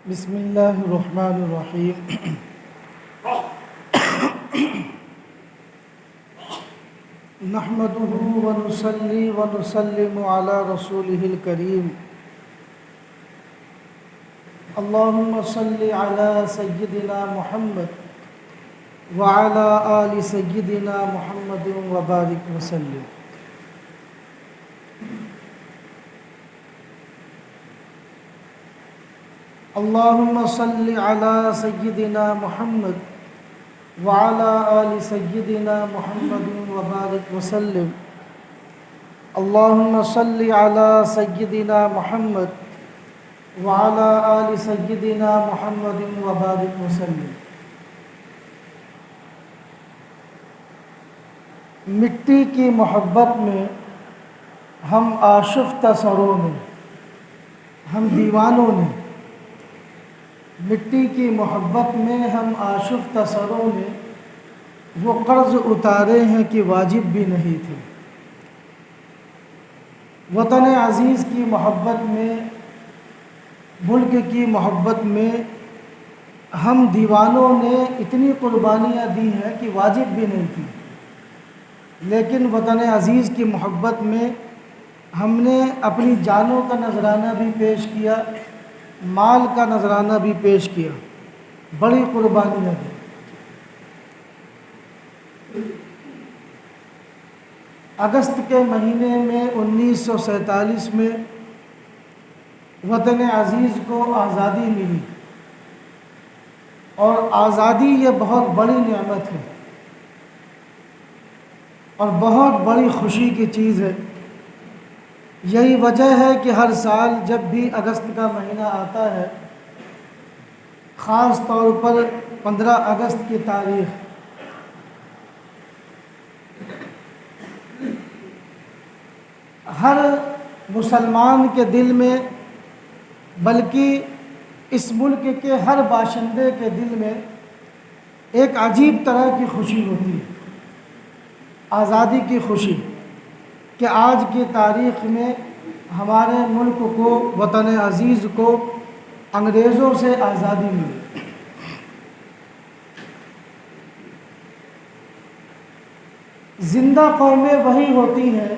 بسم اللہ الرحمن الرحیم۔ نحمده ونصلي ونسلم على رسوله الكريم۔ اللهم صل على سيدنا محمد وعلى آل سيدنا محمد وبارك وسلم۔ اللهم صل على سيدنا محمد وعلى آل سيدنا محمد وبارك وسلم۔ اللهم صل على سيدنا محمد وعلى آل سيدنا محمد وبارك وسلم۔ مٹی کی محبت میں ہم آشفتہ سروں نے، ہم دیوانوں نے، مٹی کی محبت میں ہم آشفتہ سروں نے وہ قرض اتارے ہیں کہ واجب بھی نہیں تھے۔ وطن عزیز کی محبت میں، ملک کی محبت میں ہم دیوانوں نے اتنی قربانیاں دی ہیں کہ واجب بھی نہیں تھی، لیکن وطن عزیز کی محبت میں ہم نے اپنی جانوں کا نذرانہ بھی پیش کیا، مال کا نذرانہ بھی پیش کیا، بڑی قربانیاں دی۔ اگست کے مہینے میں 1947 میں وطن عزیز کو آزادی ملی، اور آزادی یہ بہت بڑی نعمت ہے اور بہت بڑی خوشی کی چیز ہے۔ یہی وجہ ہے کہ ہر سال جب بھی اگست کا مہینہ آتا ہے، خاص طور پر 15 اگست کی تاریخ، ہر مسلمان کے دل میں، بلکہ اس ملک کے ہر باشندے کے دل میں ایک عجیب طرح کی خوشی ہوتی ہے، آزادی کی خوشی، کہ آج کی تاریخ میں ہمارے ملک کو، وطن عزیز کو انگریزوں سے آزادی ملی۔ زندہ قومیں وہی ہوتی ہیں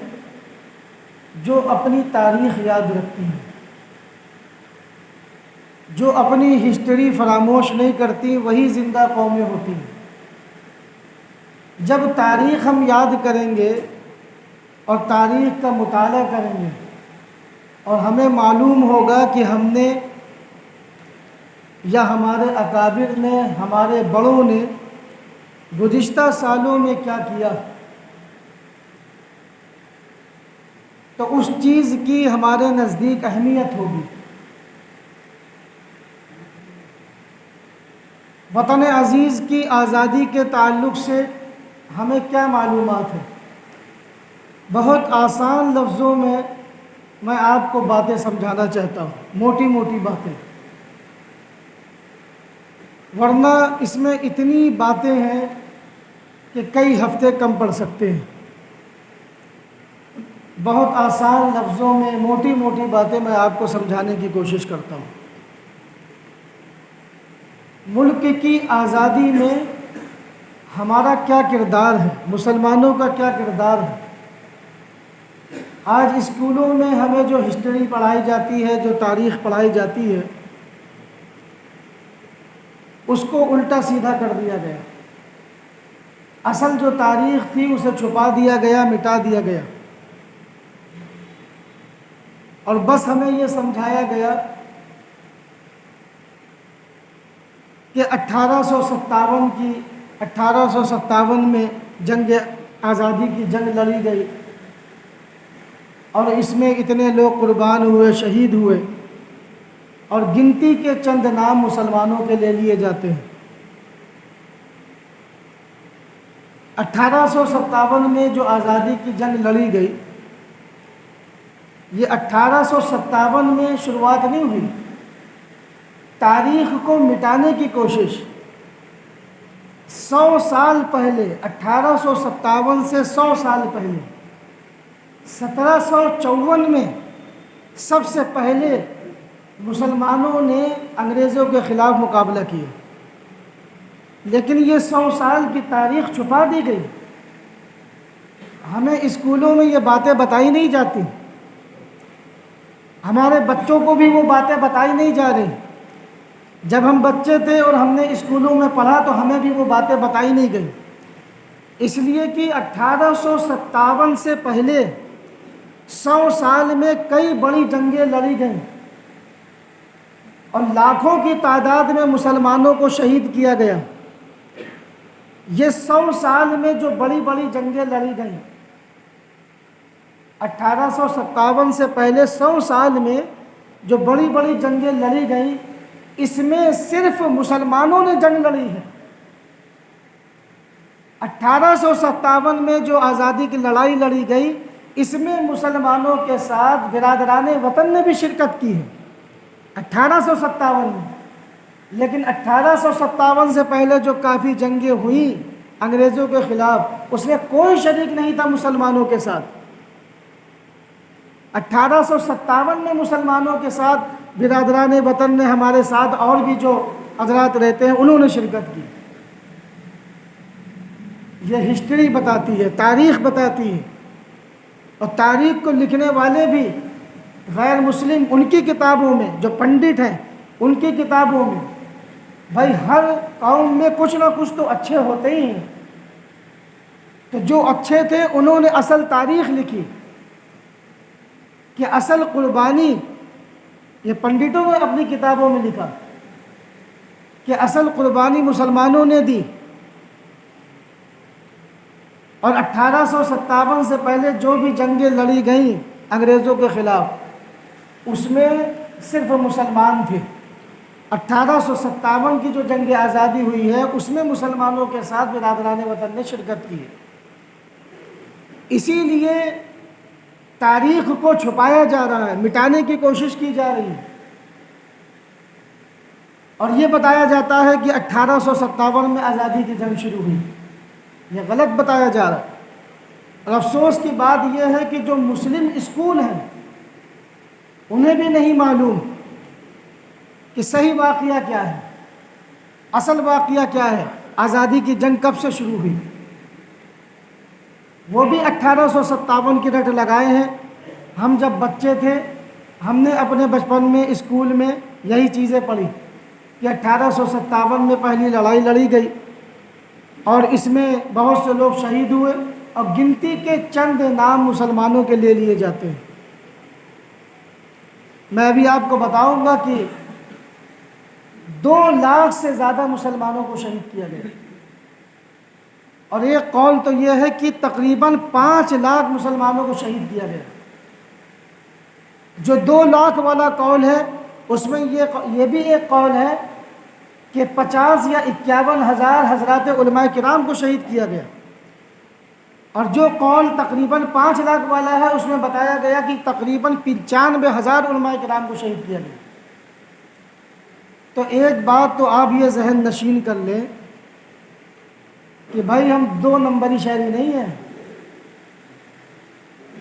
جو اپنی تاریخ یاد رکھتی ہیں، جو اپنی ہسٹری فراموش نہیں کرتی، وہی زندہ قومیں ہوتی ہیں۔ جب تاریخ ہم یاد کریں گے اور تاریخ کا مطالعہ کریں گے، اور ہمیں معلوم ہوگا کہ ہم نے یا ہمارے اکابر نے، ہمارے بڑوں نے گزشتہ سالوں میں کیا کیا، تو اس چیز کی ہمارے نزدیک اہمیت ہوگی۔ وطن عزیز کی آزادی کے تعلق سے ہمیں کیا معلومات ہے؟ بہت آسان لفظوں میں آپ کو باتیں سمجھانا چاہتا ہوں، موٹی موٹی باتیں، ورنہ اس میں اتنی باتیں ہیں کہ کئی ہفتے کم پڑ سکتے ہیں۔ بہت آسان لفظوں میں موٹی موٹی باتیں میں آپ کو سمجھانے کی کوشش کرتا ہوں۔ ملک کی آزادی میں ہمارا کیا کردار ہے، مسلمانوں کا کیا کردار ہے؟ آج اسکولوں میں ہمیں جو ہسٹری پڑھائی جاتی ہے، جو تاریخ پڑھائی جاتی ہے، اس کو الٹا سیدھا کر دیا گیا۔ اصل جو تاریخ تھی اسے چھپا دیا گیا، مٹا دیا گیا، اور بس ہمیں یہ سمجھایا گیا کہ 1857 میں جنگ آزادی کی جنگ لڑی گئی، اور اس میں اتنے لوگ قربان ہوئے، شہید ہوئے، اور گنتی کے چند نام مسلمانوں کے لے لیے جاتے ہیں۔ 1857 میں جو آزادی کی جنگ لڑی گئی، یہ 1857 میں شروعات نہیں ہوئی، تاریخ کو مٹانے کی کوشش 100 سال پہلے، 1857 سے 100 سال پہلے 1754 میں سب سے پہلے مسلمانوں نے انگریزوں کے خلاف مقابلہ کیا، لیکن یہ 100 سال کی تاریخ چھپا دی گئی. ہمیں اسکولوں میں یہ باتیں بتائی نہیں جاتی، ہمارے بچوں کو بھی وہ باتیں بتائی نہیں جا رہی. جب ہم بچے تھے اور ہم نے اسکولوں میں پڑھا تو ہمیں بھی وہ باتیں بتائی نہیں گئی، اس لیے کہ 1857 سے پہلے 100 سال میں کئی بڑی جنگیں لڑی گئیں اور لاکھوں کی تعداد میں مسلمانوں کو شہید کیا گیا. یہ 100 سال میں جو بڑی بڑی جنگیں لڑی گئیں، 1857 سے پہلے 100 سال میں جو بڑی بڑی جنگیں لڑی گئیں، اس میں صرف مسلمانوں نے جنگ لڑی ہے. 1857 میں جو آزادی کی لڑائی لڑی گئی، اس میں مسلمانوں کے ساتھ برادران وطن نے بھی شرکت کی ہے 1857 میں. لیکن 1857 سے پہلے جو کافی جنگیں ہوئیں انگریزوں کے خلاف، اس میں کوئی شریک نہیں تھا مسلمانوں کے ساتھ. 1857 میں مسلمانوں کے ساتھ برادران وطن نے، ہمارے ساتھ اور بھی جو حضرات رہتے ہیں، انہوں نے شرکت کی. یہ ہسٹری بتاتی ہے، تاریخ بتاتی ہے. اور تاریخ کو لکھنے والے بھی غیر مسلم، ان کی کتابوں میں، جو پنڈت ہیں ان کی کتابوں میں، بھائی ہر قوم میں کچھ نہ کچھ تو اچھے ہوتے ہی ہیں. تو جو اچھے تھے انہوں نے اصل تاریخ لکھی کہ اصل قربانی، یہ پنڈتوں نے اپنی کتابوں میں لکھا کہ اصل قربانی مسلمانوں نے دی. اور 1857 سے پہلے جو بھی جنگیں لڑی گئیں انگریزوں کے خلاف، اس میں صرف مسلمان تھے. 1857 کی جو جنگ آزادی ہوئی ہے، اس میں مسلمانوں کے ساتھ برادران وطن نے شرکت کی ہے. اسی لیے تاریخ کو چھپایا جا رہا ہے، مٹانے کی کوشش کی جا رہی ہے، اور یہ بتایا جاتا ہے کہ 1857 میں آزادی کی جنگ شروع ہوئی. یہ غلط بتایا جا رہا ہے. اور افسوس کی بات یہ ہے کہ جو مسلم اسکول ہیں انہیں بھی نہیں معلوم کہ صحیح واقعہ کیا ہے، اصل واقعہ کیا ہے، آزادی کی جنگ کب سے شروع ہوئی. وہ بھی 1857 کی رٹ لگائے ہیں. ہم جب بچے تھے ہم نے اپنے بچپن میں اسکول میں یہی چیزیں پڑھی کہ 1857 میں پہلی لڑائی لڑی گئی اور اس میں بہت سے لوگ شہید ہوئے، اور گنتی کے چند نام مسلمانوں کے لے لیے جاتے ہیں. میں ابھی آپ کو بتاؤں گا کہ 2 لاکھ سے زیادہ مسلمانوں کو شہید کیا گیا، اور ایک قول تو یہ ہے کہ تقریباً 5 لاکھ مسلمانوں کو شہید کیا گیا. جو 2 لاکھ والا قول ہے اس میں یہ بھی ایک قول ہے کہ 50 یا 51 ہزار حضرات علماء کرام کو شہید کیا گیا. اور جو قول تقریباً 5 لاکھ والا ہے اس میں بتایا گیا کہ تقریباً 95 ہزار علماء کرام کو شہید کیا گیا. تو ایک بات تو آپ یہ ذہن نشین کر لیں کہ بھائی ہم 2 نمبری شہری نہیں ہیں.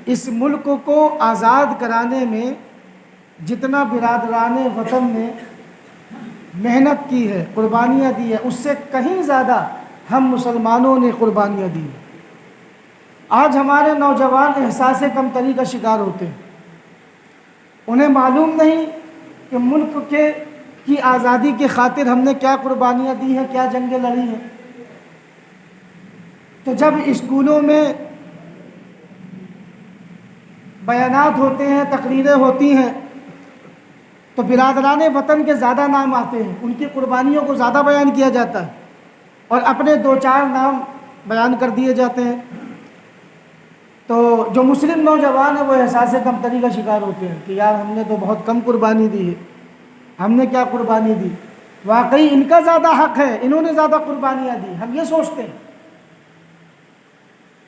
اس ملک کو آزاد کرانے میں جتنا برادران وطن نے محنت کی ہے، قربانیاں دی ہے، اس سے کہیں زیادہ ہم مسلمانوں نے قربانیاں دی. آج ہمارے نوجوان احساس کمتری کا شکار ہوتے ہیں. انہیں معلوم نہیں کہ ملک کی آزادی کی خاطر ہم نے کیا قربانیاں دی ہیں، کیا جنگیں لڑی ہیں. تو جب اسکولوں میں بیانات ہوتے ہیں، تقریریں ہوتی ہیں، تو برادران وطن کے زیادہ نام آتے ہیں، ان کی قربانیوں کو زیادہ بیان کیا جاتا ہے، اور اپنے 2-4 نام بیان کر دیے جاتے ہیں. تو جو مسلم نوجوان ہیں وہ احساس کمتری کا شکار ہوتے ہیں کہ یار ہم نے تو بہت کم قربانی دی ہے، ہم نے کیا قربانی دی. واقعی ان کا زیادہ حق ہے، انہوں نے زیادہ قربانیاں دی، ہم یہ سوچتے ہیں.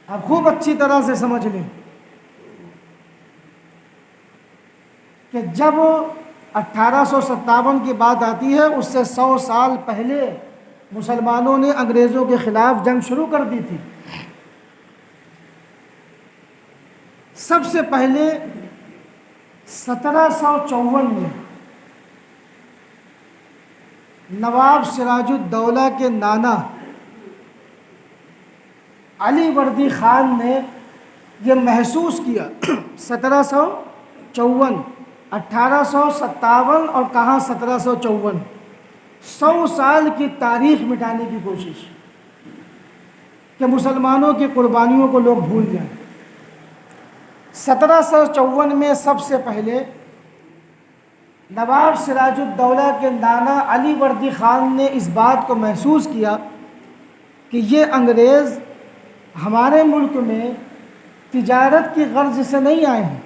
آپ خوب اچھی طرح سے سمجھ لیں کہ جب 1857 کی بات آتی ہے، اس سے 100 سال پہلے مسلمانوں نے انگریزوں کے خلاف جنگ شروع کر دی تھی. سب سے پہلے 1754 میں نواب سراج الدولہ کے نانا علی وردی خان نے یہ محسوس کیا 1754 1857 اور کہاں 1754 100 سال کی تاریخ مٹانے کی کوشش کہ مسلمانوں کی قربانیوں کو لوگ بھول جائیں۔ 1754 میں سب سے پہلے نواب سراج الدولہ کے نانا علی وردی خان نے اس بات کو محسوس کیا کہ یہ انگریز ہمارے ملک میں تجارت کی غرض سے نہیں آئے ہیں،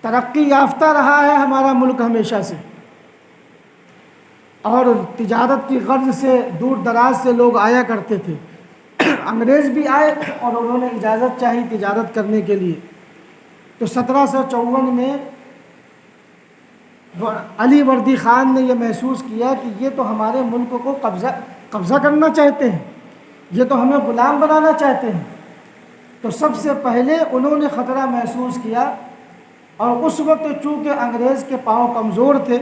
ترقی یافتہ رہا ہے ہمارا ملک ہمیشہ سے، اور تجارت کی غرض سے دور دراز سے لوگ آیا کرتے تھے۔ انگریز بھی آئے اور انہوں نے اجازت چاہی تجارت کرنے کے لیے، تو 1754 میں علی وردی خان نے یہ محسوس کیا کہ یہ تو ہمارے ملک کو قبضہ کرنا چاہتے ہیں، یہ تو ہمیں غلام بنانا چاہتے ہیں۔ تو سب سے پہلے انہوں نے خطرہ محسوس کیا، اور اس وقت چونکہ انگریز کے پاؤں کمزور تھے،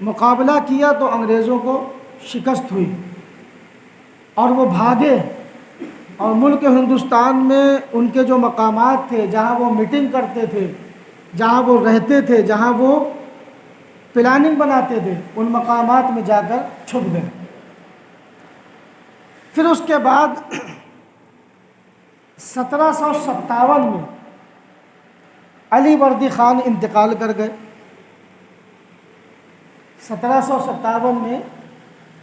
مقابلہ کیا تو انگریزوں کو شکست ہوئی اور وہ بھاگے، اور ملک ہندوستان میں ان کے جو مقامات تھے، جہاں وہ میٹنگ کرتے تھے، جہاں وہ رہتے تھے، جہاں وہ پلاننگ بناتے تھے، ان مقامات میں جا کر چھپ گئے۔ پھر اس کے بعد 1757 میں علی وردی خان انتقال کر گئے۔ 1757 میں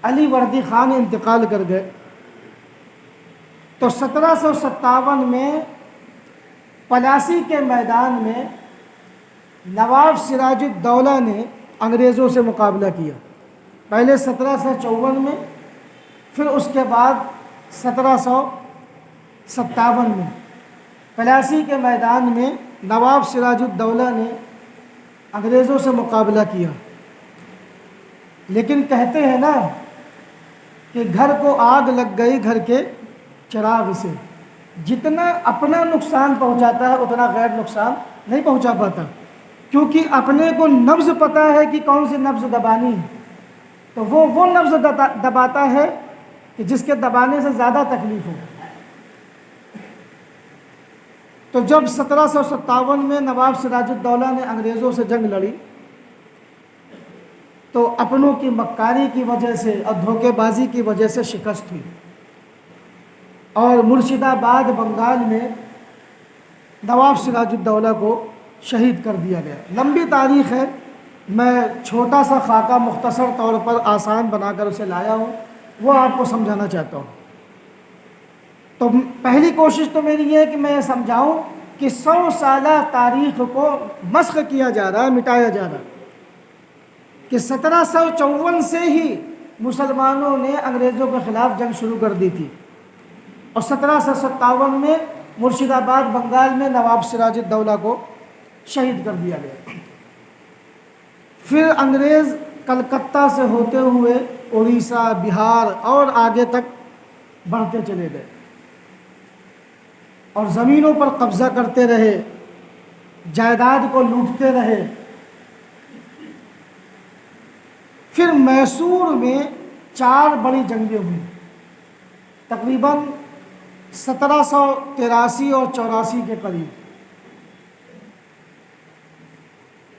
علی وردی خان انتقال کر گئے، تو 1757 میں پلاسی کے میدان میں نواب سراج الدولہ نے انگریزوں سے مقابلہ کیا، پہلے 1754 میں، پھر اس کے بعد 1757 میں پلاسی کے میدان میں نواب سراج الدولہ نے انگریزوں سے مقابلہ کیا۔ لیکن کہتے ہیں نا کہ گھر کو آگ لگ گئی گھر کے چراغ سے، جتنا اپنا نقصان پہنچاتا ہے اتنا غیر نقصان نہیں پہنچا پاتا، کیونکہ اپنے کو نبض پتہ ہے کہ کون سی نبض دبانی ہے، تو وہ نبض دباتا ہے کہ جس کے دبانے سے زیادہ تکلیف ہو۔ تو جب 1757 میں نواب سراج الدولہ نے انگریزوں سے جنگ لڑی، تو اپنوں کی مکاری کی وجہ سے اور دھوکے بازی کی وجہ سے شکست ہوئی، اور مرشد آباد بنگال میں نواب سراج الدولہ کو شہید کر دیا گیا۔ لمبی تاریخ ہے، میں چھوٹا سا خاکہ مختصر طور پر آسان بنا کر اسے لایا ہوں، وہ آپ کو سمجھانا چاہتا ہوں۔ تو پہلی کوشش تو میری یہ ہے کہ میں یہ سمجھاؤں کہ 100 سالہ تاریخ کو مسخ کیا جا رہا ہے، مٹایا جا رہا ہے، کہ 1754 سے ہی مسلمانوں نے انگریزوں کے خلاف جنگ شروع کر دی تھی، اور 1757 میں مرشد آباد بنگال میں نواب سراج الدولہ کو شہید کر دیا گیا۔ پھر انگریز کلکتہ سے ہوتے ہوئے اڑیسہ، بہار اور آگے تک بڑھتے چلے گئے، اور زمینوں پر قبضہ کرتے رہے، جائیداد کو لوٹتے رہے۔ پھر میسور میں 4 بڑی جنگیں ہوئیں، تقریباً 1783 اور 84 کے قریب،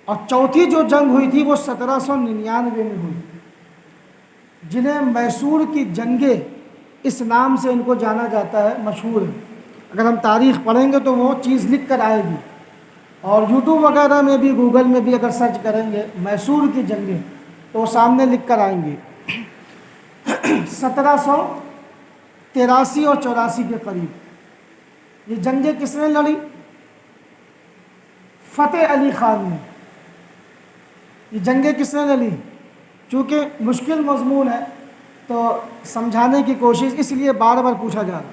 اور چوتھی جو جنگ ہوئی تھی وہ 1799 میں ہوئی، جنہیں میسور کی جنگیں اس نام سے ان کو جانا جاتا ہے، مشہور ہے۔ اگر ہم تاریخ پڑھیں گے تو وہ چیز لکھ کر آئے گی، اور یوٹیوب وغیرہ میں بھی، گوگل میں بھی اگر سرچ کریں گے میسور کی جنگیں تو وہ سامنے لکھ کر آئیں گی۔ 1783 اور 84 کے قریب یہ جنگیں کس نے لڑی؟ فتح علی خان نے۔ یہ جنگیں کس نے لڑی؟ چونکہ مشکل مضمون ہے تو سمجھانے کی کوشش اس لیے بار بار پوچھا جا رہا ہے۔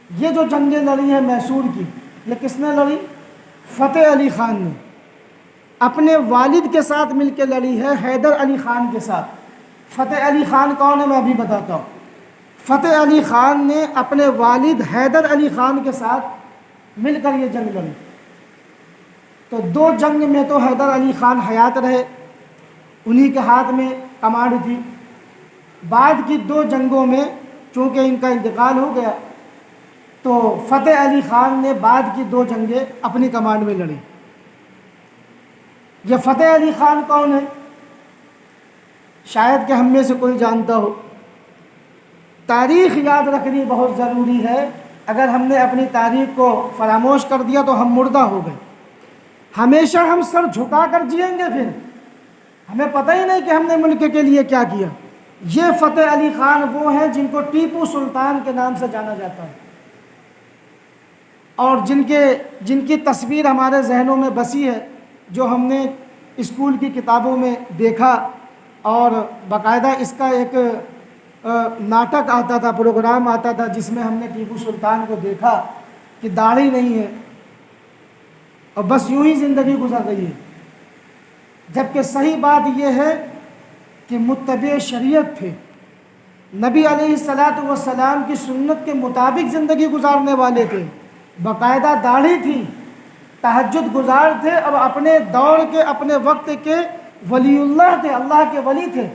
یہ جو جنگیں لڑی ہیں میسور کی، یہ کس نے لڑی؟ فتح علی خان نے اپنے والد کے ساتھ مل کے لڑی ہے، حیدر علی خان کے ساتھ۔ فتح علی خان کون ہے میں ابھی بتاتا ہوں۔ فتح علی خان نے اپنے والد حیدر علی خان کے ساتھ مل کر یہ جنگ لڑی، تو 2 جنگ میں تو حیدر علی خان حیات رہے، انہی کے ہاتھ میں کمانڈ تھی۔ بعد کی 2 جنگوں میں چونکہ ان کا انتقال ہو گیا تو فتح علی خان نے بعد کی 2 جنگیں اپنی کمانڈ میں لڑی۔ یہ فتح علی خان کون ہے؟ شاید کہ ہم میں سے کوئی جانتا ہو۔ تاریخ یاد رکھنی بہت ضروری ہے، اگر ہم نے اپنی تاریخ کو فراموش کر دیا تو ہم مردہ ہو گئے، ہمیشہ ہم سر جھکا کر جئیں گے، پھر ہمیں پتہ ہی نہیں کہ ہم نے ملک کے لیے کیا کیا۔ یہ فتح علی خان وہ ہیں جن کو ٹیپو سلطان کے نام سے جانا جاتا ہے، اور جن کی تصویر ہمارے ذہنوں میں بسی ہے، جو ہم نے اسکول کی کتابوں میں دیکھا، اور باقاعدہ اس کا ایک ناٹک آتا تھا، پروگرام آتا تھا، جس میں ہم نے ٹیپو سلطان کو دیکھا کہ داڑھی نہیں ہے اور بس یوں ہی زندگی گزر رہی ہے، جبکہ صحیح بات یہ ہے کہ متبع شریعت تھے، نبی علیہ السلام کی سنت کے مطابق زندگی گزارنے والے تھے، باقاعدہ داڑھی تھی، تہجد گزار تھے، اور اپنے دور کے اپنے وقت کے ولی اللہ تھے، اللہ کے ولی تھے۔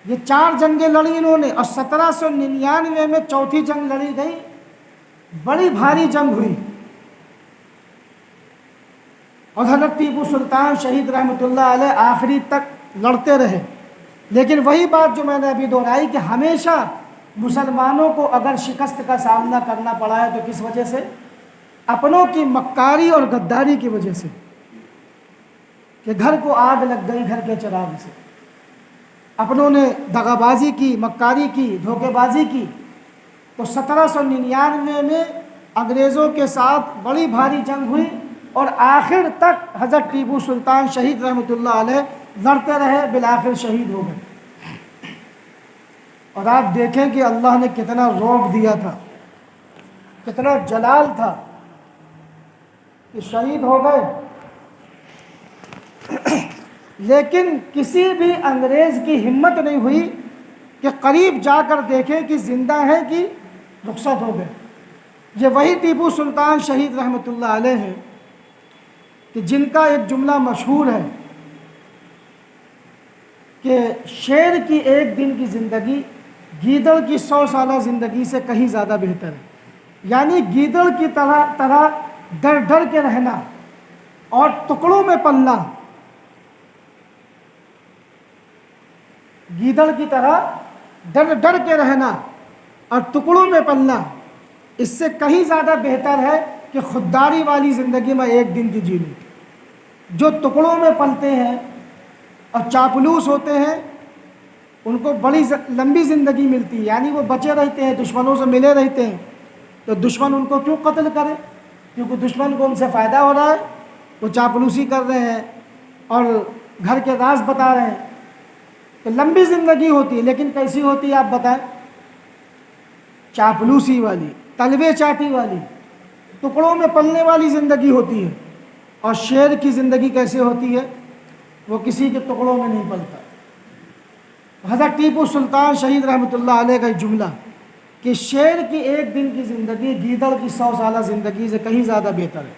یہ 4 جنگیں لڑی انہوں نے، اور 1799 میں چوتھی جنگ لڑی گئی، بڑی بھاری جنگ ہوئی، اور حضرت ٹیپو سلطان شہید رحمۃ اللہ علیہ آخری تک لڑتے رہے۔ لیکن وہی بات جو میں نے ابھی دہرائی کہ ہمیشہ مسلمانوں کو اگر شکست کا سامنا کرنا پڑا ہے تو کس وجہ سے؟ اپنوں کی مکاری اور غداری کی وجہ سے، کہ گھر کو آگ لگ گئی گھر کے چراغ سے، اپنوں نے دغا بازی کی، مکاری کی، دھوکے بازی کی، تو 1799 میں انگریزوں کے ساتھ بڑی بھاری جنگ ہوئی، اور آخر تک حضرت ٹیپو سلطان شہید رحمۃ اللہ علیہ لڑتے رہے، بالآخر شہید ہو گئے۔ اور آپ دیکھیں کہ اللہ نے کتنا رعب دیا تھا، کتنا جلال تھا کہ شہید ہو گئے، لیکن کسی بھی انگریز کی ہمت نہیں ہوئی کہ قریب جا کر دیکھیں کہ زندہ ہیں کہ رخصت ہو گئے۔ یہ وہی ٹیپو سلطان شہید رحمۃ اللہ علیہ ہیں کہ جن کا ایک جملہ مشہور ہے کہ شیر کی 1 دن کی زندگی گیدڑ کی 100 سالہ زندگی سے کہیں زیادہ بہتر ہے۔ یعنی گیدڑ کی طرح ڈر ڈر کے رہنا اور ٹکڑوں میں پلنا، گیدڑ کی طرح ڈر ڈر کے رہنا اور ٹکڑوں میں پلنا، اس سے کہیں زیادہ بہتر ہے کہ خودداری والی زندگی میں 1 دن کی جی لوں۔ جو ٹکڑوں میں پلتے ہیں اور چاپلوس ہوتے ہیں ان کو بڑی لمبی زندگی ملتی ہے، یعنی وہ بچے رہتے ہیں، دشمنوں سے ملے رہتے ہیں، تو دشمن ان کو کیوں قتل کرے؟ کیونکہ دشمن کو ان سے فائدہ ہو رہا ہے، وہ چاپلوسی کر رہے ہیں اور گھر کے راز بتا رہے ہیں، تو لمبی زندگی ہوتی ہے۔ لیکن کیسی ہوتی ہے آپ بتائیں؟ چاپلوسی والی، تلوے چاٹی والی، ٹکڑوں میں پلنے والی زندگی ہوتی ہے۔ اور شیر کی زندگی کیسے ہوتی ہے؟ وہ کسی کے ٹکڑوں میں نہیں پلتا۔ حضرت ٹیپو سلطان شہید رحمۃ اللہ علیہ کا جملہ کہ شیر کی 1 دن کی زندگی گیدڑ کی 100 سالہ زندگی سے کہیں زیادہ بہتر ہے۔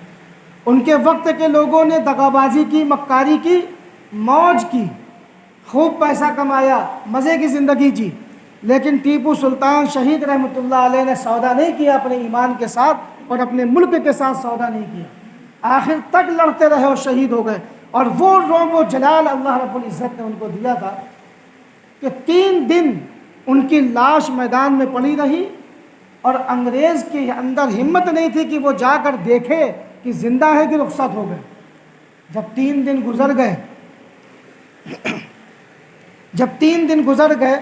ان کے وقت کے لوگوں نے دغابازی کی، مکاری کی، موج کی، خوب پیسہ کمایا، مزے کی زندگی جی، لیکن ٹیپو سلطان شہید رحمۃ اللہ علیہ نے سودا نہیں کیا اپنے ایمان کے ساتھ اور اپنے ملک کے ساتھ سودا نہیں کیا، آخر تک لڑتے رہے اور شہید ہو گئے۔ اور وہ رعب و جلال اللہ رب العزت نے ان کو دیا تھا کہ 3 دن ان کی لاش میدان میں پڑی رہی، اور انگریز کے اندر ہمت نہیں تھی کہ وہ جا کر دیکھے کہ زندہ ہے کہ رخصت ہو گئے۔ جب 3 دن گزر گئے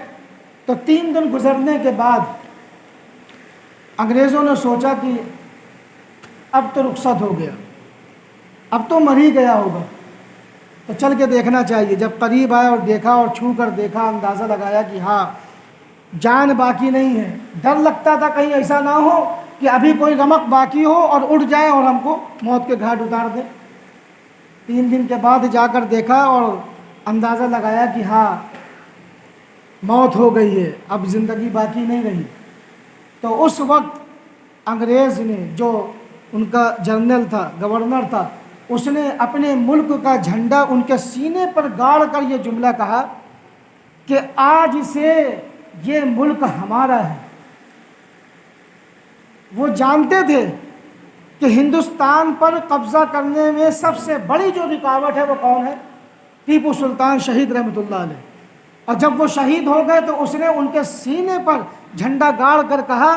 تو 3 دن گزرنے کے بعد انگریزوں نے سوچا کہ اب تو رخصت ہو گیا، اب تو مر ہی گیا ہوگا، تو چل کے دیکھنا چاہیے۔ جب قریب آیا اور دیکھا اور چھو کر دیکھا، اندازہ لگایا کہ ہاں جان باقی نہیں ہے۔ ڈر لگتا تھا کہیں ایسا نہ ہو کہ ابھی کوئی رمق باقی ہو اور اڑ جائے اور ہم کو موت کے گھاٹ اتار دے۔ 3 دن کے بعد جا کر دیکھا اور اندازہ لگایا کہ ہاں موت ہو گئی ہے، اب زندگی باقی نہیں رہی۔ تو اس وقت انگریز نے جو ان کا جنرل تھا، گورنر تھا، اس نے اپنے ملک کا جھنڈا ان کے سینے پر گاڑ کر یہ جملہ کہا کہ آج سے یہ ملک ہمارا ہے۔ وہ جانتے تھے کہ ہندوستان پر قبضہ کرنے میں سب سے بڑی جو رکاوٹ ہے وہ کون ہے؟ ٹیپو سلطان شہید رحمۃ اللہ علیہ۔ اور جب وہ شہید ہو گئے تو اس نے ان کے سینے پر جھنڈا گاڑ کر کہا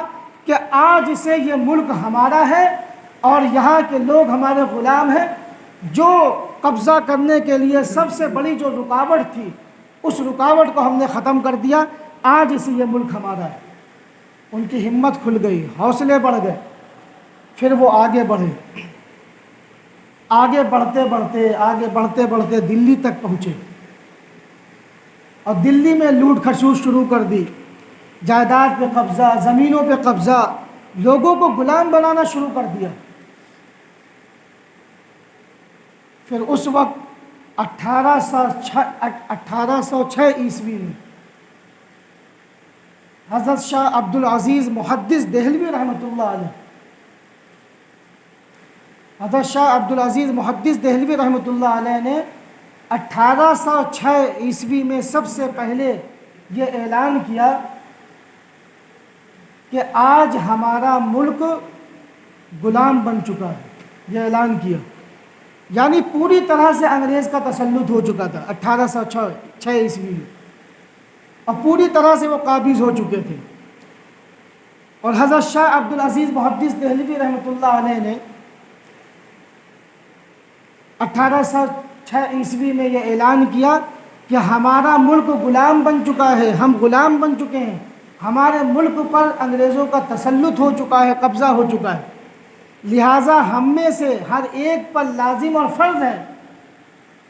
کہ آج سے یہ ملک ہمارا ہے اور یہاں کے لوگ ہمارے غلام ہیں۔ جو قبضہ کرنے کے لیے سب سے بڑی جو رکاوٹ تھی، اس رکاوٹ کو ہم نے ختم کر دیا، آج سے یہ ملک ہمارا ہے۔ ان کی ہمت کھل گئی، حوصلے بڑھ گئے، پھر وہ آگے بڑھے۔ آگے بڑھتے بڑھتے دلی تک پہنچے اور دلی میں لوٹ کھسوٹ شروع کر دی، جائیداد پہ قبضہ، زمینوں پہ قبضہ، لوگوں کو غلام بنانا شروع کر دیا۔ پھر اس وقت 1806 عیسوی میں حضرت شاہ عبد العزیز محدث دہلوی رحمۃ اللہ علیہ، حضرت شاہ عبد العزیز محدث دہلوی رحمۃ اللہ علیہ نے 1806 عیسوی میں سب سے پہلے یہ اعلان کیا کہ آج ہمارا ملک غلام بن چکا ہے۔ یہ اعلان کیا، یعنی پوری طرح سے انگریز کا تسلط ہو چکا تھا 1806 عیسوی میں، اور پوری طرح سے وہ قابض ہو چکے تھے۔ اور حضرت شاہ عبد العزیز محدث دہلوی رحمۃ اللہ علیہ نے 1806 عیسوی میں یہ اعلان کیا کہ ہمارا ملک غلام بن چکا ہے، ہم غلام بن چکے ہیں، ہمارے ملک پر انگریزوں کا تسلط ہو چکا ہے، قبضہ ہو چکا ہے، لہٰذا ہم میں سے ہر ایک پر لازم اور فرض ہے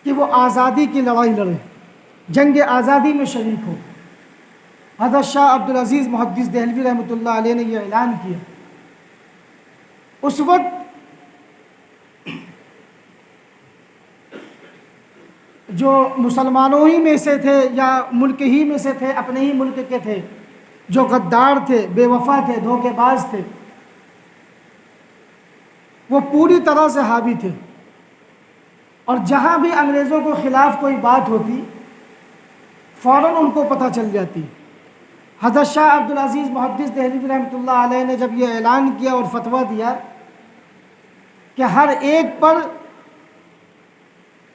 کہ وہ آزادی کی لڑائی لڑے، جنگ آزادی میں شریک ہو۔ حضرت شاہ عبد العزیز محدث دہلوی رحمۃ اللہ علیہ نے یہ اعلان کیا۔ اس وقت جو مسلمانوں ہی میں سے تھے یا ملک ہی میں سے تھے، اپنے ہی ملک کے تھے، جو غدار تھے، بے وفا تھے، دھوکے باز تھے، وہ پوری طرح سے حاوی تھے، اور جہاں بھی انگریزوں کے خلاف کوئی بات ہوتی فوراً ان کو پتہ چل جاتی۔ حضرت شاہ عبد العزیز محدث دہلوی رحمۃ اللہ علیہ نے جب یہ اعلان کیا اور فتویٰ دیا کہ ہر ایک پر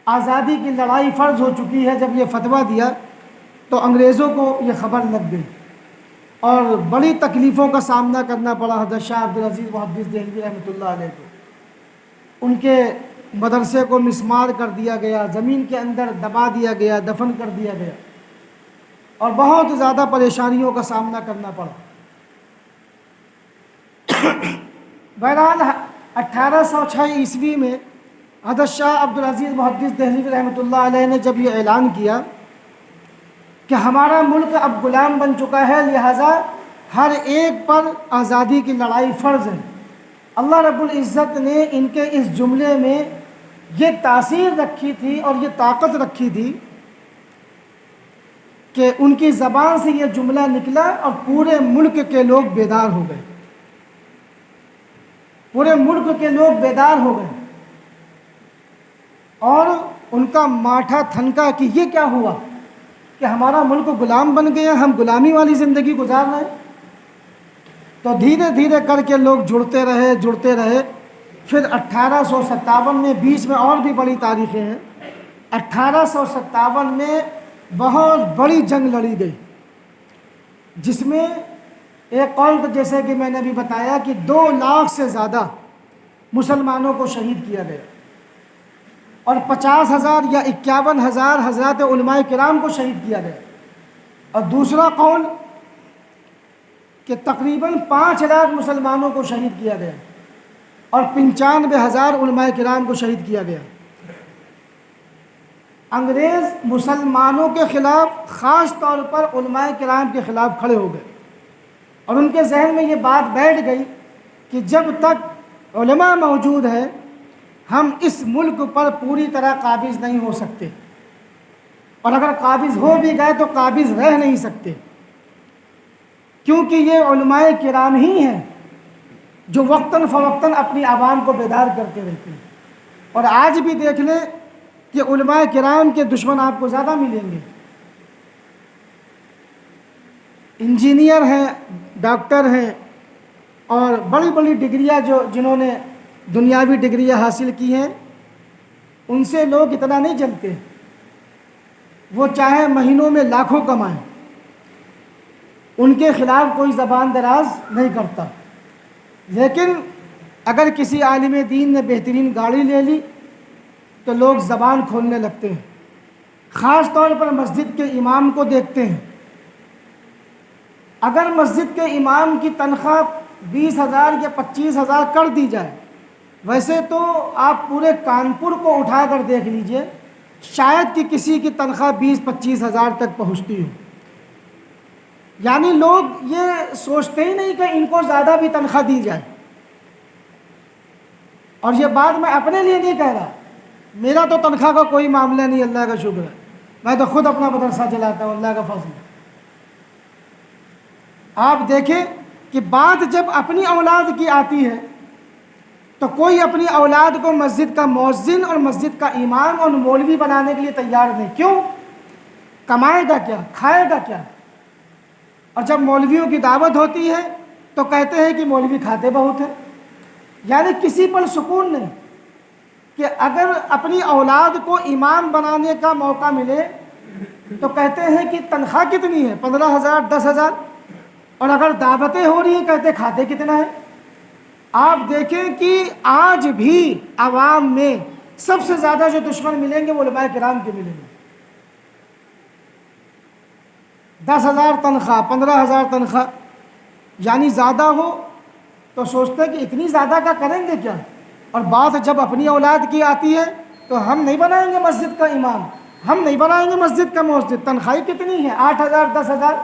آزادی کی لڑائی فرض ہو چکی ہے، جب یہ فتویٰ دیا تو انگریزوں کو یہ خبر لگ گئی اور بڑی تکلیفوں کا سامنا کرنا پڑا حضرت شاہ عبد العزیز محدث دہلوی رحمۃ اللہ علیہ کو۔ ان کے مدرسے کو مسمار کر دیا گیا، زمین کے اندر دبا دیا گیا، دفن کر دیا گیا، اور بہت زیادہ پریشانیوں کا سامنا کرنا پڑا۔ بہرحال 1806 عیسوی میں حضرت شاہ عبد العزیز محدث دہلوی رحمۃ اللہ علیہ نے جب یہ اعلان کیا کہ ہمارا ملک اب غلام بن چکا ہے، لہٰذا ہر ایک پر آزادی کی لڑائی فرض ہے، اللہ رب العزت نے ان کے اس جملے میں یہ تاثیر رکھی تھی اور یہ طاقت رکھی تھی کہ ان کی زبان سے یہ جملہ نکلا اور پورے ملک کے لوگ بیدار ہو گئے، پورے ملک کے لوگ بیدار ہو گئے، اور ان کا ماتھا تھنکا کہ یہ کیا ہوا کہ ہمارا ملک غلام بن گیا، ہم غلامی والی زندگی گزار رہے ہیں۔ تو دھیرے دھیرے کر کے لوگ جڑتے رہے۔ پھر 1857 میں، بیچ میں اور بھی بڑی تاریخیں ہیں، 1857 میں بہت بڑی جنگ لڑی گئی، جس میں ایک قول تو جیسے کہ میں نے ابھی بتایا کہ 2 لاکھ سے زیادہ مسلمانوں کو شہید کیا گیا، اور 50,000 یا 51,000 حضرات علماء کرام کو شہید کیا گیا، اور دوسرا قول کہ تقریباً 5 لاکھ مسلمانوں کو شہید کیا گیا اور 95,000 علماء کرام کو شہید کیا گیا۔ انگریز مسلمانوں کے خلاف، خاص طور پر علماء کرام کے خلاف کھڑے ہو گئے، اور ان کے ذہن میں یہ بات بیٹھ گئی کہ جب تک علماء موجود ہیں ہم اس ملک پر پوری طرح قابض نہیں ہو سکتے، اور اگر قابض ہو بھی گئے تو قابض رہ نہیں سکتے، کیونکہ یہ علماء کرام ہی ہیں جو وقتاً فوقتاً اپنی عوام کو بیدار کرتے رہتے ہیں۔ اور آج بھی دیکھ لیں کہ علماء کرام کے دشمن آپ کو زیادہ ملیں گے۔ انجینئر ہیں، ڈاکٹر ہیں، اور بڑی بڑی ڈگریاں جنہوں نے دنیاوی ڈگریاں حاصل کی ہیں، ان سے لوگ اتنا نہیں جلتے۔ وہ چاہے مہینوں میں لاکھوں کمائیں، ان کے خلاف کوئی زبان دراز نہیں کرتا۔ لیکن اگر کسی عالم دین نے بہترین گاڑی لے لی تو لوگ زبان کھولنے لگتے ہیں۔ خاص طور پر مسجد کے امام کو دیکھتے ہیں، اگر مسجد کے امام کی تنخواہ 20,000 یا 25,000 کر دی جائے، ویسے تو آپ پورے کانپور کو اٹھا کر دیکھ لیجئے، شاید کہ کسی کی تنخواہ 20-25,000 تک پہنچتی ہو۔ یعنی لوگ یہ سوچتے ہی نہیں کہ ان کو زیادہ بھی تنخواہ دی جائے۔ اور یہ بات میں اپنے لیے نہیں کہہ رہا، میرا تو تنخواہ کا کوئی معاملہ نہیں، اللہ کا شکر ہے، میں تو خود اپنا مدرسہ چلاتا ہوں، اللہ کا فضل ہے۔ آپ دیکھیں کہ بات جب اپنی اولاد کی آتی ہے تو کوئی اپنی اولاد کو مسجد کا مؤذن اور مسجد کا امام اور مولوی بنانے کے لیے تیار نہیں۔ کیوں؟ کمائے گا کیا، کھائے گا کیا؟ اور جب مولویوں کی دعوت ہوتی ہے تو کہتے ہیں کہ مولوی کھاتے بہت ہیں۔ یعنی کسی پر سکون نہیں کہ اگر اپنی اولاد کو امام بنانے کا موقع ملے تو کہتے ہیں کہ تنخواہ کتنی ہے، 15,000 10,000، اور اگر دعوتیں ہو رہی ہیں کہتے کھاتے کتنا ہے۔ آپ دیکھیں کہ آج بھی عوام میں سب سے زیادہ جو دشمن ملیں گے وہ علماء کرام کے ملیں گے۔ 10,000 تنخواہ، 15,000 تنخواہ، یعنی زیادہ ہو تو سوچتے ہیں کہ اتنی زیادہ کا کریں گے کیا، اور بات جب اپنی اولاد کی آتی ہے تو ہم نہیں بنائیں گے مسجد کا امام، ہم نہیں بنائیں گے مسجد کا مؤذن، تنخواہ کتنی ہے، 8,000 10,000۔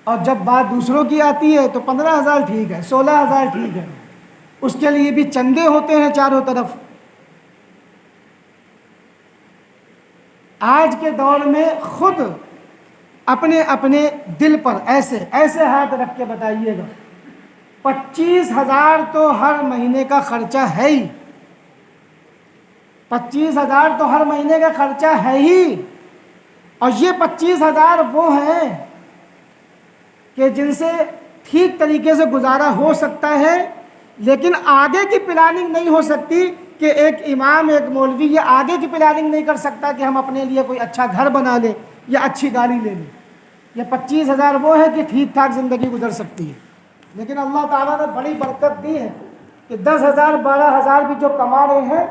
اور جب بات دوسروں کی آتی ہے تو 15,000 ٹھیک ہے، 16,000 ٹھیک ہے، اس کے لیے بھی چندے ہوتے ہیں چاروں طرف۔ آج کے دور میں خود اپنے اپنے دل پر ایسے ہاتھ رکھ کے بتائیے گا، 25,000 تو ہر مہینے کا خرچہ ہے ہی، 25,000 تو ہر مہینے کا خرچہ ہے ہی، اور یہ 25,000 وہ ہیں کہ جن سے ٹھیک طریقے سے گزارا ہو سکتا ہے، لیکن آگے کی پلاننگ نہیں ہو سکتی کہ ایک امام ایک مولوی یہ آگے کی پلاننگ نہیں کر سکتا کہ ہم اپنے لیے کوئی اچھا گھر بنا لیں یا اچھی گاڑی لے لیں۔ یہ 25,000 وہ ہے کہ ٹھیک ٹھاک زندگی گزر سکتی ہے، لیکن اللہ تعالیٰ نے بڑی برکت دی ہے کہ 10,000 12,000 بھی جو کما رہے ہیں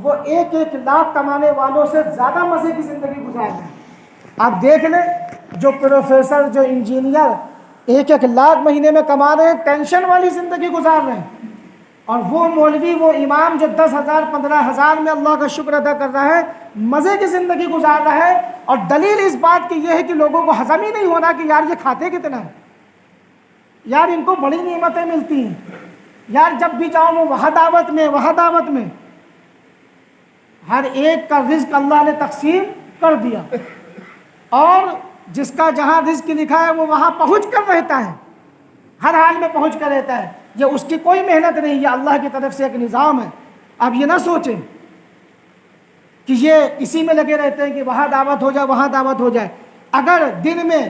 وہ 1 لاکھ کمانے والوں سے زیادہ مزے کی زندگی گزار رہے ہیں۔ آپ دیکھ لیں جو پروفیسر جو انجینئر 1 لاکھ مہینے میں کما رہے ہیں، ٹینشن والی زندگی گزار رہے ہیں، اور وہ مولوی وہ امام جو 10,000 15,000 میں اللہ کا شکر ادا کر رہا ہے، مزے کی زندگی گزار رہا ہے۔ اور دلیل اس بات کی یہ ہے کہ لوگوں کو ہضم ہی نہیں ہونا کہ یار یہ کھاتے کتنا ہے، یار ان کو بڑی نعمتیں ملتی ہیں، یار جب بھی جاؤ وہ وہاں دعوت میں ہر ایک کا رزق اللہ نے تقسیم کر دیا، اور جس کا جہاں رزق لکھا ہے وہ وہاں پہنچ کر رہتا ہے، ہر حال میں پہنچ کر رہتا ہے۔ یہ اس کی کوئی محنت نہیں، یہ اللہ کی طرف سے ایک نظام ہے۔ اب یہ نہ سوچیں کہ یہ اسی میں لگے رہتے ہیں کہ وہاں دعوت ہو جائے۔ اگر دن میں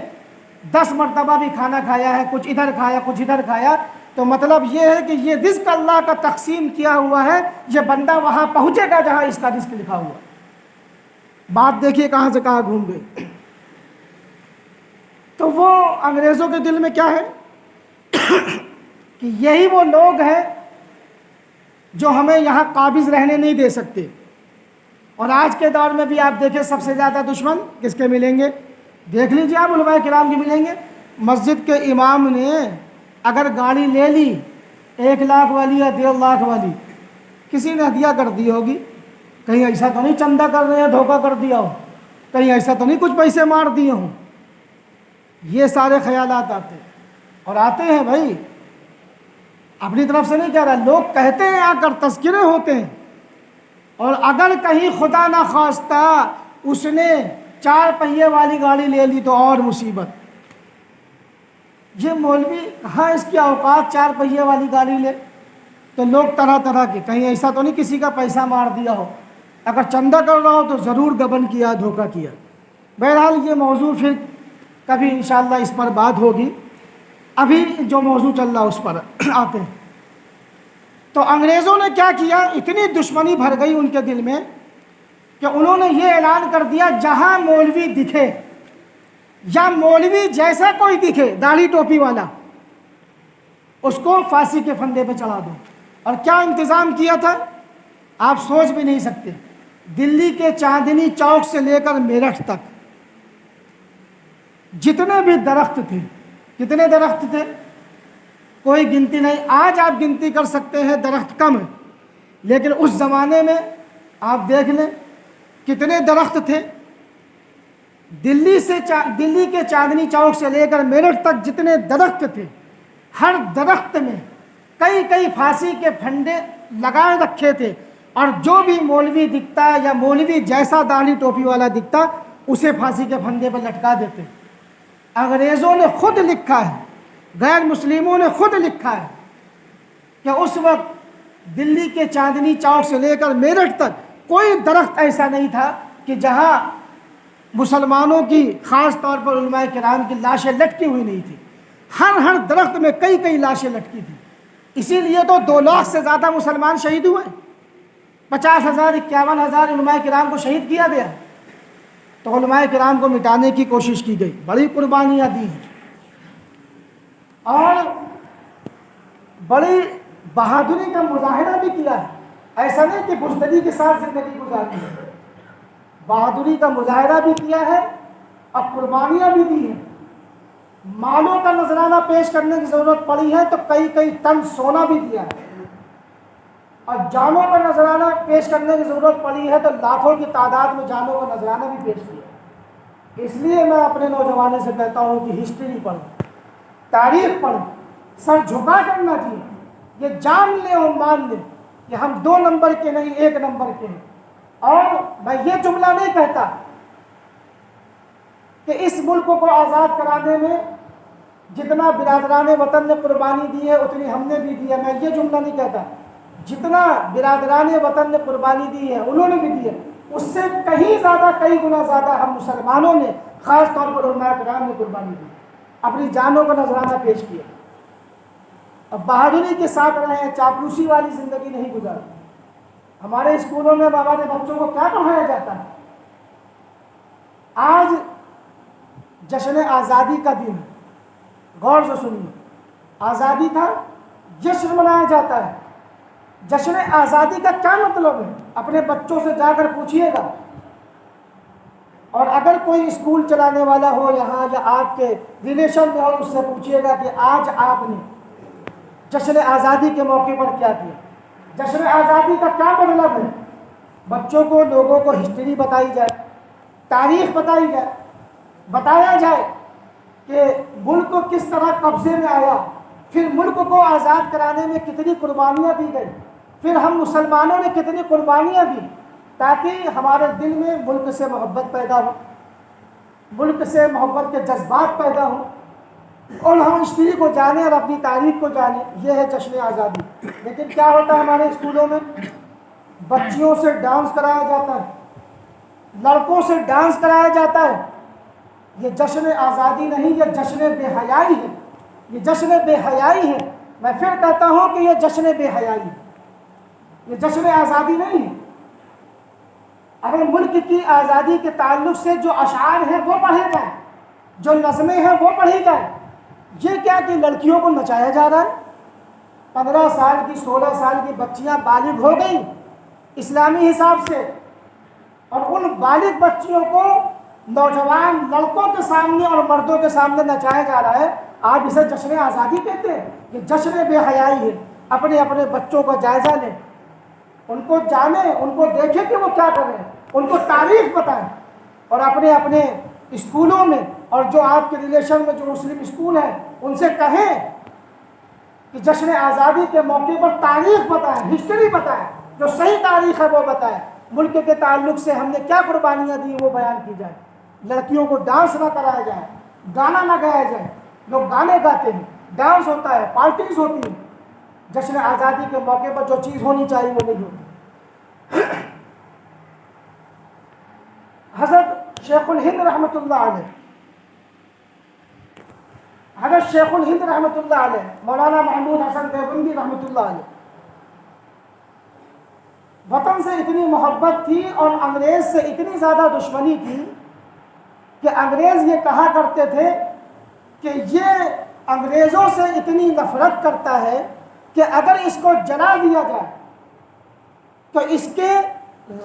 10 مرتبہ بھی کھانا کھایا ہے، کچھ ادھر کھایا کچھ ادھر کھایا، تو مطلب یہ ہے کہ یہ رزق اللہ کا تقسیم کیا ہوا ہے، یہ بندہ وہاں پہنچے گا جہاں اس کا رزق لکھا ہوا ہے۔ بات دیکھیے کہاں سے کہاں گھوم گئے۔ تو وہ انگریزوں کے دل میں کیا ہے کہ یہی وہ لوگ ہیں جو ہمیں یہاں قابض رہنے نہیں دے سکتے۔ اور آج کے دور میں بھی آپ دیکھیں سب سے زیادہ دشمن کس کے ملیں گے؟ دیکھ لیجیے آپ، علماء کرام کے ملیں گے۔ مسجد کے امام نے اگر گاڑی لے لی 1 لاکھ والی یا 1.5 لاکھ والی، کسی نے ہدیہ کر دی ہوگی، کہیں ایسا تو نہیں چندہ کر رہے ہیں دھوکہ کر دیا ہو، کہیں ایسا تو نہیں کچھ پیسے مار دیے ہوں۔ یہ سارے خیالات آتے ہیں بھائی، اپنی طرف سے نہیں کہہ رہا، لوگ کہتے ہیں آ کر، تذکرے ہوتے ہیں۔ اور اگر کہیں خدا نہ خواستہ اس نے 4 پہیے والی گاڑی لے لی تو اور مصیبت۔ یہ مولوی کہاں اس کی اوقات 4 پہیے والی گاڑی لے، تو لوگ طرح طرح کے، کہیں ایسا تو نہیں کسی کا پیسہ مار دیا ہو، اگر چندہ کر رہا ہو تو ضرور گبن کیا، دھوکہ کیا۔ بہرحال یہ موضوع پھر کبھی انشاءاللہ اس پر بات ہوگی، ابھی جو موضوع چل رہا اس پر آتے ہیں۔ تو انگریزوں نے کیا کیا، اتنی دشمنی بھر گئی ان کے دل میں کہ انہوں نے یہ اعلان کر دیا، جہاں مولوی دکھے یا مولوی جیسا کوئی دکھے داڑھی ٹوپی والا، اس کو پھانسی کے پھندے پہ چڑھا دو۔ اور کیا انتظام کیا تھا آپ سوچ بھی نہیں سکتے۔ دلی کے چاندنی چوک سے لے کر میرٹھ تک جتنے بھی درخت تھے، کتنے درخت تھے کوئی گنتی نہیں۔ آج آپ گنتی کر سکتے ہیں درخت کم ہے، لیکن اس زمانے میں آپ دیکھ لیں کتنے درخت تھے۔ دلی کے چاندنی چوک سے لے کر میرٹھ تک جتنے درخت تھے، ہر درخت میں کئی کئی پھانسی کے پھندے لگائے رکھے تھے، اور جو بھی مولوی دکھتا یا مولوی جیسا داڑھی ٹوپی والا دکھتا اسے پھانسی کے پھندے پر لٹکا دیتے۔ انگریزوں نے خود لکھا ہے، غیر مسلموں نے خود لکھا ہے کہ اس وقت دلی کے چاندنی چوک سے لے کر میرٹھ تک کوئی درخت ایسا نہیں تھا کہ جہاں مسلمانوں کی، خاص طور پر علماء کرام کی لاشیں لٹکی ہوئی نہیں تھی۔ ہر درخت میں کئی کئی لاشیں لٹکی تھی۔ اسی لیے تو 2 لاکھ سے زیادہ مسلمان شہید ہوئے، 50,000 51,000 علماء کرام کو شہید کیا گیا۔ تو علماء کرام کو مٹانے کی کوشش کی گئی، بڑی قربانیاں دی ہیں، اور بڑی بہادری کا مظاہرہ بھی کیا ہے۔ ایسا نہیں کہ بزدلی کے ساتھ زندگی گزاری ہے، بہادری کا مظاہرہ بھی کیا ہے اور قربانیاں بھی دی ہیں۔ مالوں کا نذرانہ پیش کرنے کی ضرورت پڑی ہے تو کئی کئی ٹن سونا بھی دیا ہے، اور جانوں کا نذرانہ پیش کرنے کی ضرورت پڑی ہے تو لاکھوں کی تعداد میں جانوں کا نذرانہ بھی پیش کیا۔ اس لیے میں اپنے نوجوانوں سے کہتا ہوں کہ ہسٹری پڑھیں، تاریخ پڑھیں، سر جھکا کرنا چاہیے، یہ جان لیں اور مان لیں کہ ہم 2 نمبر کے نہیں 1 نمبر کے ہیں۔ اور میں یہ جملہ نہیں کہتا کہ اس ملک کو آزاد کرانے میں جتنا برادران وطن نے قربانی دی ہے اتنی ہم نے بھی دی ہے، میں یہ جملہ نہیں کہتا۔ جتنا برادران وطن نے قربانی دی ہے انہوں نے بھی دی ہے، اس سے کہیں زیادہ، کئی گنا زیادہ ہم مسلمانوں نے، خاص طور پر علماء کرام نے قربانی دی، اپنی جانوں کا نذرانہ پیش کیا۔ اب بہادری کے ساتھ رہے، چاپلوسی والی زندگی نہیں گزاری۔ ہمارے اسکولوں میں ہمارے بچوں کو کیا پڑھایا جاتا ہے؟ آج جشن آزادی کا دن ہے، غور سے سنیے، آزادی کا جشن منایا جاتا ہے۔ جشن آزادی کا کیا مطلب ہے؟ اپنے بچوں سے جا کر پوچھئے گا، اور اگر کوئی اسکول چلانے والا ہو یہاں یا آپ کے ریلیشن میں ہو اس سے پوچھئے گا کہ آج آپ نے جشن آزادی کے موقع پر کیا کیا۔ جشن آزادی کا کیا مطلب ہے؟ بچوں کو، لوگوں کو ہسٹری بتائی جائے، تاریخ بتائی جائے، بتایا جائے کہ ملک کو کس طرح قبضے میں آیا، پھر ملک کو آزاد کرانے میں کتنی قربانیاں دی گئی، پھر ہم مسلمانوں نے کتنی قربانیاں دی، تاکہ ہمارے دل میں ملک سے محبت پیدا ہو، ملک سے محبت کے جذبات پیدا ہوں، اور ہم ہسٹری کو جانیں اور اپنی تاریخ کو جانیں۔ یہ ہے جشن آزادی۔ لیکن کیا ہوتا ہے ہمارے اسکولوں میں؟ بچیوں سے ڈانس کرایا جاتا ہے، لڑکوں سے ڈانس کرایا جاتا ہے۔ یہ جشن آزادی نہیں، یہ جشن بے حیائی ہے، یہ جشن بے حیائی ہے۔ میں پھر کہتا ہوں کہ یہ جشن بے حیائی ہے، یہ جشن آزادی نہیں ہے۔ اگر ملک کی آزادی کے تعلق سے جو اشعار ہیں وہ پڑھے جائیں، جو نظمیں ہیں وہ پڑھی جائیں، یہ کیا کہ لڑکیوں کو نچایا جا رہا ہے؟ 15 سال کی 16 سال کی بچیاں بالغ ہو گئی اسلامی حساب سے، اور ان بالغ بچیوں کو نوجوان لڑکوں کے سامنے اور مردوں کے سامنے نچایا جا رہا ہے۔ آپ اسے جشن آزادی کہتے ہیں؟ یہ جشن بے حیائی ہے۔ اپنے اپنے بچوں کا جائزہ لیں، ان کو جانیں، ان کو دیکھیں کہ وہ کیا کر رہے ہیں، ان کو تاریخ بتائیں، اور اپنے اپنے اسکولوں میں اور جو آپ کے ریلیشن میں جو مسلم اسکول ہیں ان سے کہیں کہ جشن آزادی کے موقع پر تاریخ بتائیں، ہسٹری بتائیں، جو صحیح تاریخ ہے وہ بتائیں، ملک کے تعلق سے ہم نے کیا قربانیاں دی وہ بیان کی جائے۔ لڑکیوں کو ڈانس نہ کرایا جائے، گانا نہ گایا جائے، لوگ گانے گاتے ہیں، ڈانس ہوتا ہے، پارٹیز ہوتی ہیں، جشن آزادی کے موقع پر جو چیز ہونی چاہیے وہ نہیں ہوتی۔ حضرت شیخ الہند رحمۃ اللہ علیہ، حضرت شیخ الہند رحمۃ اللہ علیہ، مولانا محمود حسن دیوبندی رحمۃ اللہ علیہ، وطن سے اتنی محبت تھی اور انگریز سے اتنی زیادہ دشمنی تھی کہ انگریز یہ کہا کرتے تھے کہ یہ انگریزوں سے اتنی نفرت کرتا ہے کہ اگر اس کو جلا دیا جائے تو اس کے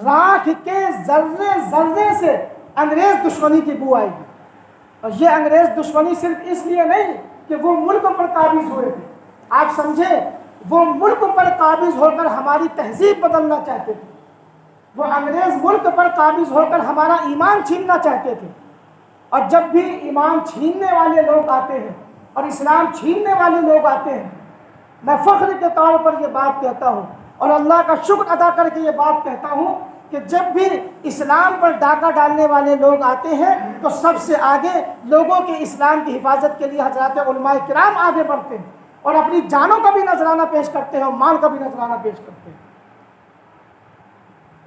راکھ کے ذرے ذرے سے انگریز دشمنی کی بو آئے گی۔ اور یہ انگریز دشمنی صرف اس لیے نہیں کہ وہ ملک پر قابض ہوئے تھے، آپ سمجھیں، وہ ملک پر قابض ہو کر ہماری تہذیب بدلنا چاہتے تھے، وہ انگریز ملک پر قابض ہو کر ہمارا ایمان چھیننا چاہتے تھے۔ اور جب بھی ایمان چھیننے والے لوگ آتے ہیں اور اسلام چھیننے والے لوگ آتے ہیں، میں فخر کے طور پر یہ بات کہتا ہوں اور اللہ کا شکر ادا کر کے یہ بات کہتا ہوں کہ جب بھی اسلام پر ڈاکہ ڈالنے والے لوگ آتے ہیں تو سب سے آگے لوگوں کے اسلام کی حفاظت کے لیے حضرات علماء کرام آگے بڑھتے ہیں اور اپنی جانوں کا بھی نذرانہ پیش کرتے ہیں اور مال کا بھی نذرانہ پیش کرتے ہیں۔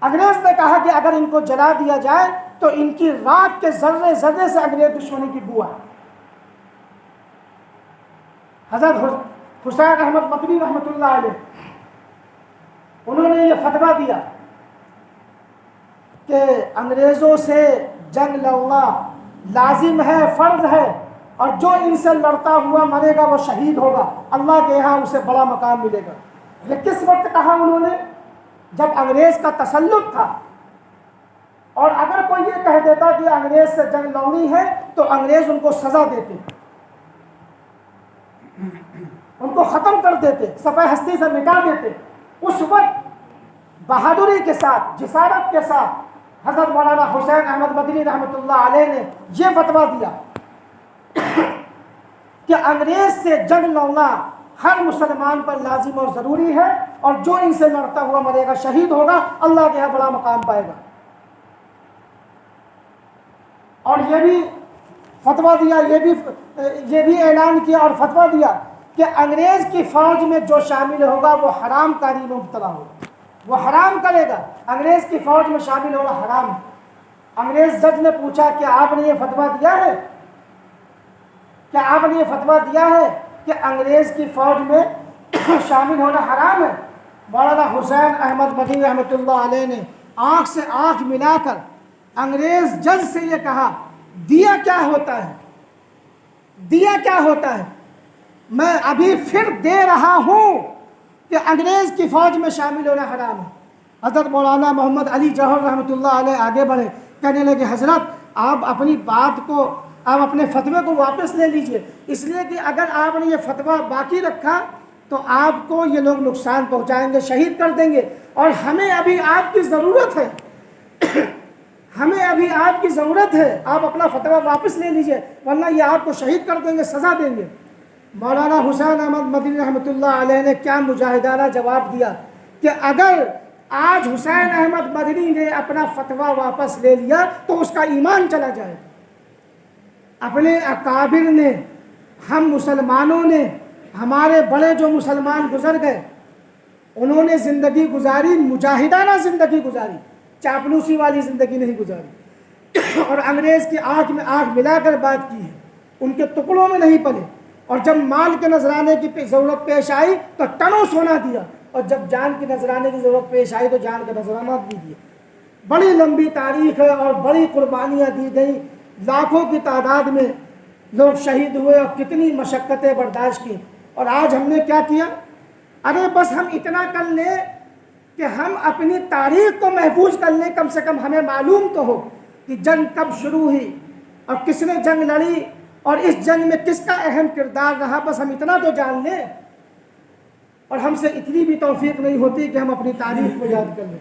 انگریز نے کہا کہ اگر ان کو جلا دیا جائے تو ان کی راکھ کے ذرے ذرے سے انگریز دشمنی کی بو آئے۔ حضرت حسین احمد مدنی رحمۃ اللہ علیہ، انہوں نے یہ فتویٰ دیا کہ انگریزوں سے جنگ لڑنا لازم ہے، فرض ہے، اور جو ان سے لڑتا ہوا مرے گا وہ شہید ہوگا، اللہ کے یہاں اسے بڑا مقام ملے گا۔ یہ کس وقت کہا انہوں نے؟ جب انگریز کا تسلط تھا، اور اگر کوئی یہ کہہ دیتا کہ انگریز سے جنگ لڑنی ہے تو انگریز ان کو سزا دیتے، ان کو ختم کر دیتے، صفحہ ہستی سے مٹا دیتے۔ اس وقت بہادری کے ساتھ، جسارت کے ساتھ حضرت مولانا حسین احمد مدنی رحمۃ اللہ علیہ نے یہ فتویٰ دیا کہ انگریز سے جنگ لڑنا ہر مسلمان پر لازم اور ضروری ہے، اور جو ان سے لڑتا ہوا مرے گا شہید ہوگا، اللہ کے یہاں بڑا مقام پائے گا۔ اور یہ بھی فتویٰ دیا، یہ بھی اعلان کیا اور فتویٰ دیا کہ انگریز کی فوج میں جو شامل ہوگا وہ حرام کاری میں مبتلا ہوگا، وہ حرام کرے گا، انگریز کی فوج میں شامل ہوگا حرام۔ انگریز جج نے پوچھا کہ آپ نے یہ فتویٰ دیا ہے، کیا آپ نے یہ فتویٰ دیا ہے کہ انگریز کی فوج میں شامل ہونا حرام ہے؟ مولانا حسین احمد مدنی رحمۃ اللہ علیہ نے آنکھ سے آنکھ ملا کر انگریز جج سے یہ کہا، دیا کیا ہوتا ہے، دیا کیا ہوتا ہے؟ میں ابھی پھر دے رہا ہوں کہ انگریز کی فوج میں شامل ہونا حرام ہے۔ حضرت مولانا محمد علی جوہر رحمۃ اللہ علیہ آگے بڑھے، کہنے لگے حضرت آپ اپنی بات کو، آپ اپنے فتوے کو واپس لے لیجئے، اس لیے کہ اگر آپ نے یہ فتویٰ باقی رکھا تو آپ کو یہ لوگ نقصان پہنچائیں گے، شہید کر دیں گے، اور ہمیں ابھی آپ کی ضرورت ہے، ہمیں ابھی آپ کی ضرورت ہے، آپ اپنا فتویٰ واپس لے لیجئے ورنہ یہ آپ کو شہید کر دیں گے، سزا دیں گے۔ مولانا حسین احمد مدنی رحمۃ اللہ علیہ نے کیا مجاہدانہ جواب دیا کہ اگر آج حسین احمد مدنی نے اپنا فتویٰ واپس لے لیا تو اس کا ایمان چلا جائے۔ اپنے اکابر نے، ہم مسلمانوں نے، ہمارے بڑے جو مسلمان گزر گئے، انہوں نے زندگی گزاری، مجاہدانہ زندگی گزاری، چاپلوسی والی زندگی نہیں گزاری، اور انگریز کی آنکھ میں آنکھ ملا کر بات کی ہے، ان کے ٹکڑوں میں نہیں پلے، اور جب مال کے نذرانے کی ضرورت پیش آئی تو ٹنوں سونا دیا، اور جب جان کے نذرانے کی ضرورت پیش آئی تو جان کے نذرانات بھی دیے۔ بڑی لمبی تاریخ ہے اور بڑی قربانیاں دی گئیں، لاکھوں کی تعداد میں لوگ شہید ہوئے اور کتنی مشقتیں برداشت کی، اور آج ہم نے کیا کیا؟ ارے بس ہم اتنا کر لیں کہ ہم اپنی تاریخ کو محفوظ کر لیں، کم سے کم ہمیں معلوم تو ہو کہ جنگ کب شروع ہوئی اور کس نے جنگ لڑی اور اس جنگ میں کس کا اہم کردار رہا، بس ہم اتنا تو جان لیں۔ اور ہم سے اتنی بھی توفیق نہیں ہوتی کہ ہم اپنی تاریخ کو یاد کر لیں۔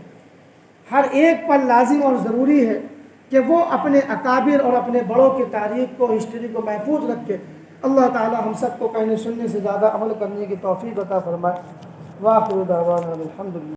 ہر ایک پر لازم اور ضروری ہے کہ وہ اپنے اکابر اور اپنے بڑوں کی تاریخ کو، ہسٹری کو محفوظ رکھے۔ اللہ تعالی ہم سب کو کہنے سننے سے زیادہ عمل کرنے کی توفیق عطا فرمائے۔ وآخر دعوانا الحمدللہ۔